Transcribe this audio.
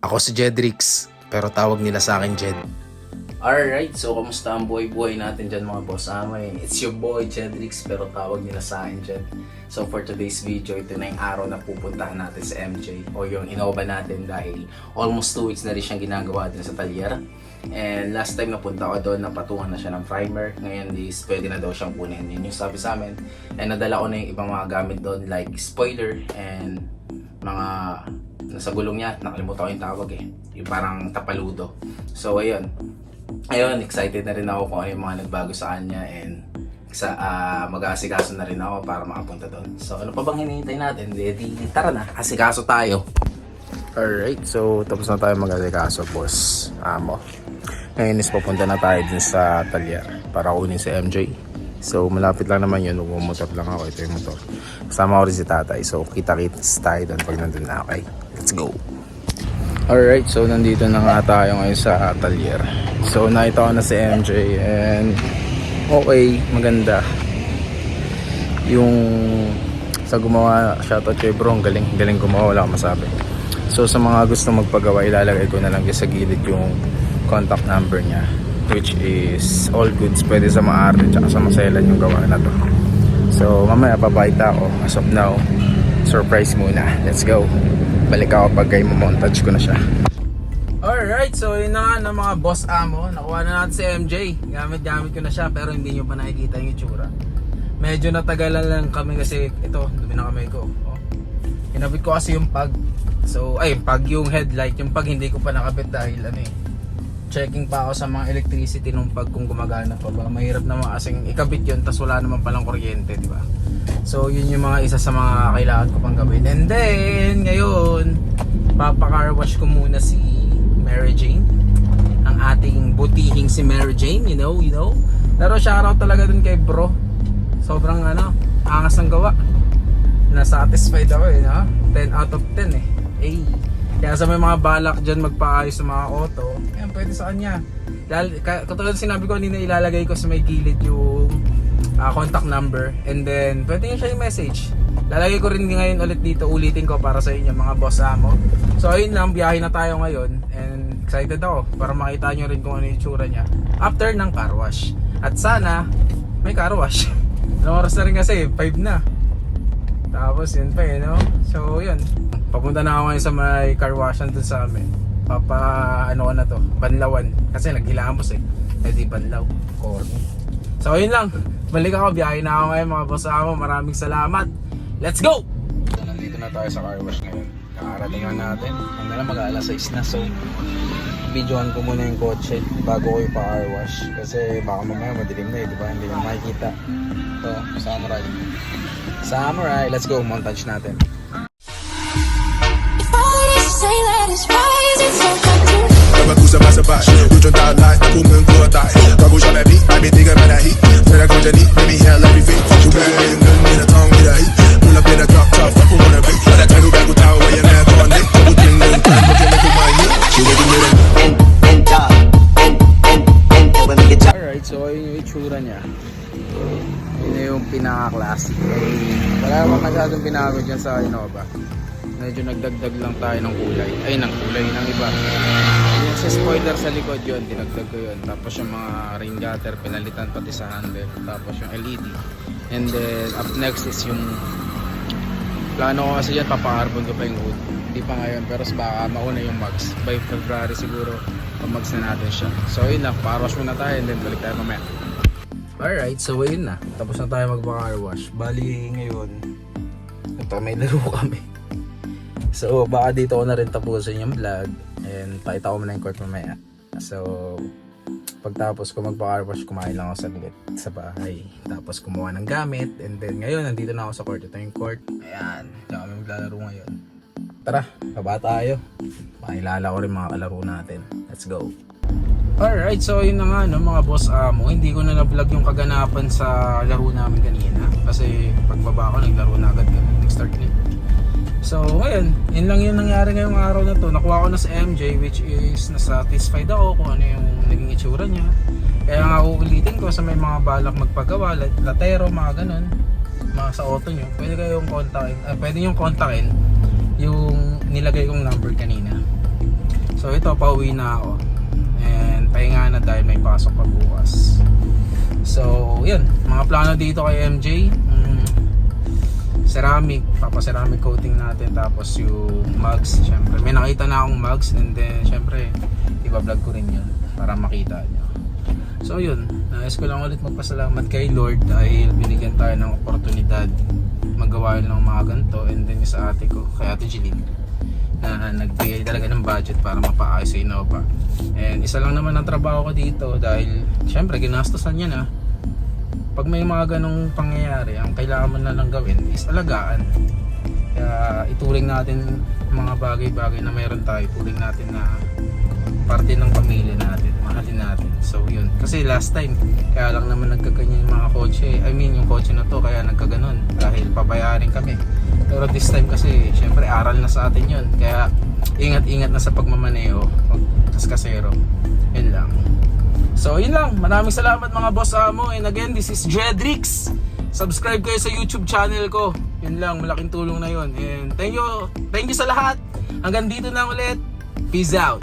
Ako si Jedrix, pero tawag nila sa akin Jed. Alright, so kamusta ang buhay-buhay natin dyan mga boss amay? It's your boy Jedrix, pero tawag nila sa akin Jed. So for today's video, ito na yung araw na pupuntahan natin sa MJ o yung Innova natin dahil almost 2 weeks na rin siyang ginagawa din sa Talyer. And last time napunta ko doon, napatungan na siya ng primer. Ngayon is pwede na daw siyang kunin. Yun yung sabi sa amin. And nadala ko na yung ibang mga gamit doon like spoiler and mga nasa gulong niya. Nakalimutan ko yung tawag eh. Yung parang tapaludo. So ayun, excited na rin ako kung ano yung mga nagbago sa kanya and mag-aasikaso na rin ako para makapunta doon. So ano pa bang hinihintay natin? Di tara na, asikaso tayo. Alright, so tapos na tayo mag-asikaso, boss Amo. Ngayon is papunta na tayo dun sa Talyer para kunin si MJ. So malapit lang naman yun, motor lang ako. Ito yung motor. Kasama ko rin si tatay. So kita-kits tayo doon pag nandun na. Okay, let's go. Alright, so nandito na nga tayo ngayon sa Talyer. So nakita ko na si MJ and okay, maganda. Yung sa gumawa, shoutout kay bro, galing gumawa, wala akong masabi. So sa mga gusto magpagawa, ilalagay ko na lang sa gilid yung contact number niya, which is all goods, pwede sa Maarte tsaka sa Maselan yung gawa na to. So mamaya papakita ako. As of now, surprise muna. Let's go. Balik ako pag kayo montage ko na siya. Alright, so yun na nga ng mga boss amo. Nakuha na natin si MJ. Gamit ko na siya pero hindi nyo pa nakikita yung itsura. Medyo natagalan lang kami kasi ito, dumi na kamay ko. Oh. Kinabit ko kasi yung pag. So, yung headlight, yung pag hindi ko pa nakabit dahil checking pa ako sa mga electricity nung pag kung gumagana pa ba. Mahirap naman kasing ikabit yun tas wala naman palang kuryente, di ba? So, yun yung mga isa sa mga kailangan ko pang gawin. And then, ngayon, papacar wash ko muna si Mary Jane, ang ating butihing si Mary Jane, you know. Pero shoutout talaga dun kay bro. Sobrang angas ng gawa. Na-satisfied ako no? 10 out of 10 eh. Kaya sa may mga balak dyan magpaayos sa mga auto, yan pwede sa kanya. Katulad sinabi ko kanina, ilalagay ko sa may gilid yung contact number and then pwede nyo siya yung message. Lalagay ko rin ngayon ulit dito, ulitin ko para sa inyo mga boss amo. So ayun lang, biyahe na tayo ngayon and excited ako para makita nyo rin kung ano yung tsura niya after ng car wash. At sana may car wash. Anong oras na rin kasi? 5 na. Tapos yun pa no? So yun, papunta na ako ngayon sa may car washan dun sa amin. Banlawan. Kasi naghilamos di Banlaw, corny. So yun lang, balik ako, biyahe na ako ngayon mga boss amo. Maraming salamat. Let's go! So, nandito na tayo sa car wash ngayon. Nakarating natin. Ang nalang mag-aalas 6 na. So, videoan ko muna yung kotse bago ko yung pa-car wash. Kasi baka mamaya madilim na diba? Hindi na makikita. Ito, Samurai. Let's go, montage natin. Bagusa masa bash, ujon ta light, kumun kuwa ta. Kago siya baby, I be diga man heat. When I go to need, baby hell every feet. You better ain't good in the tongue with a heat. Pull up in a drop top, fuck wanna be. But I try to back with tower where your man on it. Couple thing then turn, but you make it my you. She waking with it. Alright, so ayun yung itsura niya. Yun na yung pinaka-classic. Wala naman masyadong pinago dyan sa Innova. Medyo nagdagdag lang tayo ng kulay. Ng iba. Yung sa spoiler sa likod yun, dinagdag ko yun. Tapos yung mga rain gutter, pinalitan pati sa handle. Tapos yung LED. And then up next is yung plano ko kasi yan, papa-carbon ko pa yung hood. Hindi pa ngayon, pero baka mauna yung mags. By February siguro, pamags na natin siya. So yun na, pa-wash muna tayo and then balik tayo mamaya. Alright, so yun na. Tapos na tayo magpa-car wash. Bali ngayon, ito may laro kami. So baka dito ko na rin tapusin yung vlog and pakita ko muna yung court mamaya. So pagtapos ko magpa-car wash, kumain lang ako sa bahay. Tapos kumuha ng gamit and then ngayon nandito na ako sa court. Ito yung court. Ayan, diyan kami maglalaro ngayon. Tara, baba tayo. Makilala ko rin mga kalaro natin. Let's go. Alright, so yun na nga mga boss amo. Hindi ko na na-vlog yung kaganapan sa laro namin kanina. Kasi pagbaba ko, naglaro na agad. Nag-start clip. So ngayon, yun lang yung nangyari ngayong araw na to. Nakuha ko na sa MJ, which is nasatisfied ako kung ano yung naging itsura niya. Kaya nga uulitin ko sa may mga balak magpagawa, latero, mga ganun, mga sa auto nyo, pwede kayong kontakin, pwede yung kontakin yung nilagay kong number kanina. So ito, pauwi na ako. And pahinga na dahil may pasok pa bukas. So yun, mga plano dito kay MJ. Ceramic, papaceramic coating natin, tapos yung mugs, syempre may nakita na akong mugs, and then syempre iba-vlog ko rin yun para makita nyo. So yun, nais ko lang ulit magpasalamat kay Lord dahil binigyan tayo ng oportunidad magawa yun ng mga ganito, and then yung sa ate ko, kay Ate Jeline, na nagbigay talaga ng budget para mapaayos sa Innova. And isa lang naman ang trabaho ko dito dahil syempre ginastosan niya na. Pag may mga ganong pangyayari, ang kailangan mo na lang gawin is alagaan. Kaya ituring natin mga bagay-bagay na mayroon tayo, ituring natin na parte ng pamilya natin, mahalin natin. So yun, kasi last time kaya lang naman nagkaganyan yung mga kotse, yung kotse na to kaya nagkaganon dahil pabayarin kami. Pero this time kasi syempre aral na sa atin yun, kaya ingat-ingat na sa pagmamaneho, kasero. Yun lang. So yun lang, maraming salamat mga boss amo, and again, this is Jedrix. Subscribe kayo sa YouTube channel ko. Yun lang, malaking tulong na yun. And thank you sa lahat. Hanggang dito na ulit. Peace out.